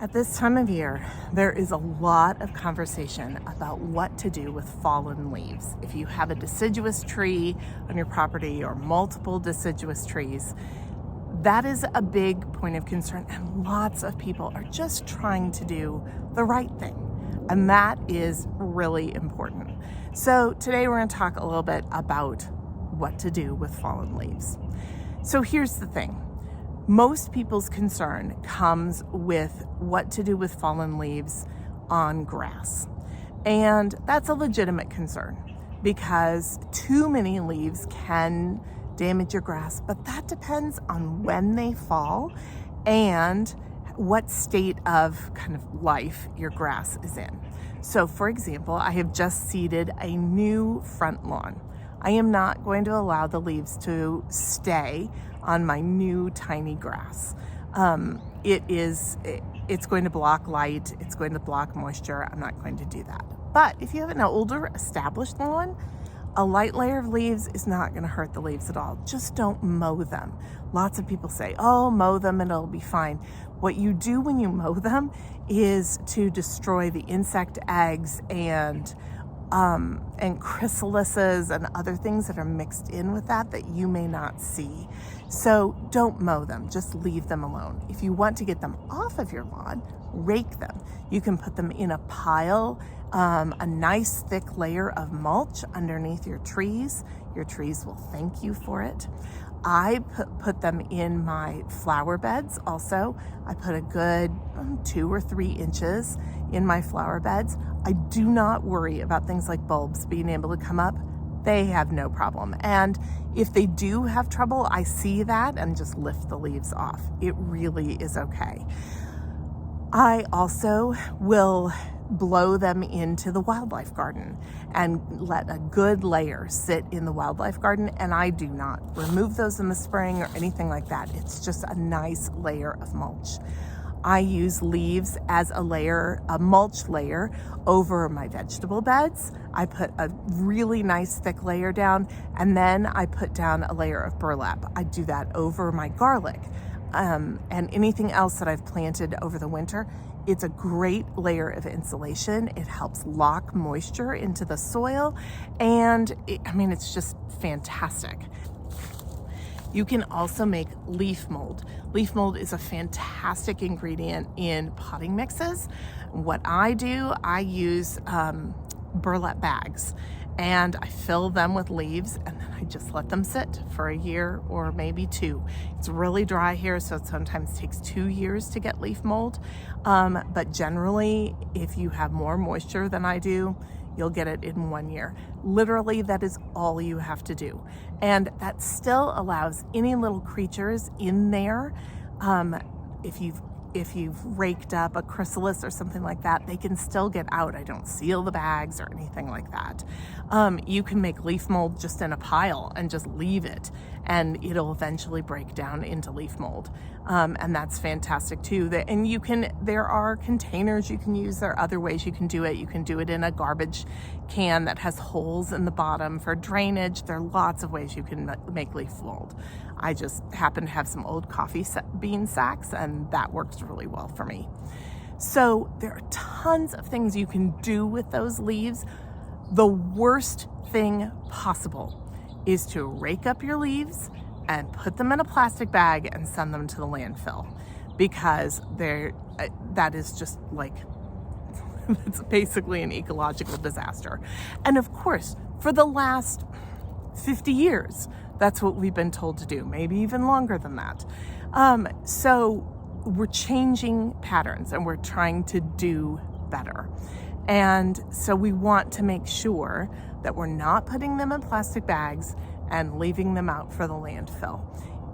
At this time of year, there is a lot of conversation about what to do with fallen leaves. If you have a deciduous tree on your property or multiple deciduous trees, that is a big point of concern, and lots of people are just trying to do the right thing, and that is really important. So today we're going to talk a little bit about what to do with fallen leaves. So here's the thing. Most people's concern comes with what to do with fallen leaves on grass. And that's a legitimate concern because too many leaves can damage your grass, but that depends on when they fall and what state of kind of life your grass is in. So for example, I have just seeded a new front lawn. I am not going to allow the leaves to stay on my new tiny grass. It's going to block light, it's going to block moisture. I'm not going to do that. But if you have an older established lawn, a light layer of leaves is not going to hurt the leaves at all. Just don't mow them. Lots of people say, oh, mow them and it'll be fine. What you do when you mow them is to destroy the insect eggs and chrysalises and other things that are mixed in with that you may not see. So don't mow them, just leave them alone. If you want to get them off of your lawn, rake them. You can put them in a pile, a nice thick layer of mulch underneath your trees. Your trees will thank you for it. I put them in my flower beds also. I put a good 2 or 3 inches in my flower beds. I do not worry about things like bulbs being able to come up. They have no problem. And if they do have trouble, I see that and just lift the leaves off. It really is okay. I also will blow them into the wildlife garden and let a good layer sit in the wildlife garden, and I do not remove those in the spring or anything like that. It's just a nice layer of mulch. I use leaves as a mulch layer over my vegetable beds. I put a really nice thick layer down, and then I put down a layer of burlap. I do that over my garlic and anything else that I've planted over the winter. It's a great layer of insulation. It helps lock moisture into the soil, and it's just fantastic. You can also make leaf mold. Leaf mold is a fantastic ingredient in potting mixes. What I do, I use burlap bags and I fill them with leaves, and then I just let them sit for a year or maybe 2. It's really dry here, so it sometimes takes 2 years to get leaf mold. But generally, if you have more moisture than I do, you'll get it in 1 year. Literally, that is all you have to do. And that still allows any little creatures in there, if you've raked up a chrysalis or something like that, they can still get out. I don't seal the bags or anything like that. You can make leaf mold just in a pile and just leave it, and it'll eventually break down into leaf mold. And that's fantastic too. There are containers you can use. There are other ways you can do it. You can do it in a garbage can that has holes in the bottom for drainage. There are lots of ways you can make leaf mold. I just happen to have some old coffee bean sacks, and that works really well for me. So there are tons of things you can do with those leaves. The worst thing possible is to rake up your leaves and put them in a plastic bag and send them to the landfill, because that is just like, it's basically an ecological disaster. And of course, for the last 50 years, that's what we've been told to do, maybe even longer than that. So we're changing patterns and we're trying to do better. And so we want to make sure that we're not putting them in plastic bags and leaving them out for the landfill.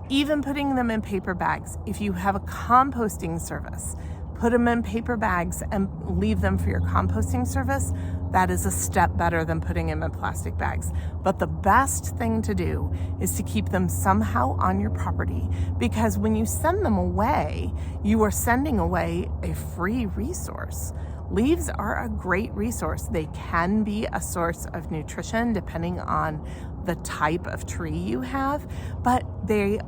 Even putting them in paper bags. If you have a composting service, put them in paper bags and leave them for your composting service. That is a step better than putting them in plastic bags. But the best thing to do is to keep them somehow on your property, because when you send them away, you are sending away a free resource. Leaves are a great resource. They can be a source of nutrition depending on the type of tree you have, but they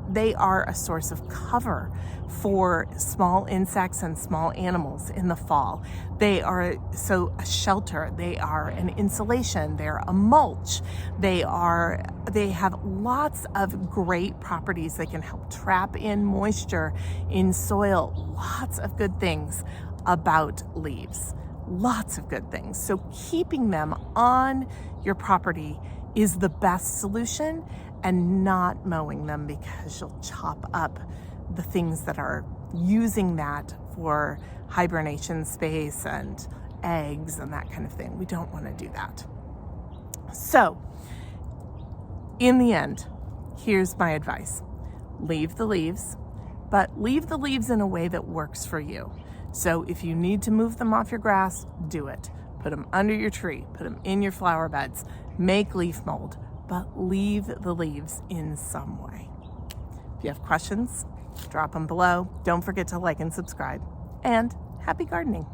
they are a source of cover for small insects and small animals in the fall. They are a shelter, they are an insulation, they're a mulch, they have lots of great properties. They can help trap in moisture in soil. Lots of good things about leaves. Lots of good things. So keeping them on your property is the best solution, and not mowing them, because you'll chop up the things that are using that for hibernation space and eggs and that kind of thing. We don't want to do that. So in the end, here's my advice. Leave the leaves, but leave the leaves in a way that works for you. So if you need to move them off your grass, do it. Put them under your tree, put them in your flower beds, make leaf mold, but leave the leaves in some way. If you have questions, drop them below. Don't forget to like and subscribe, and happy gardening.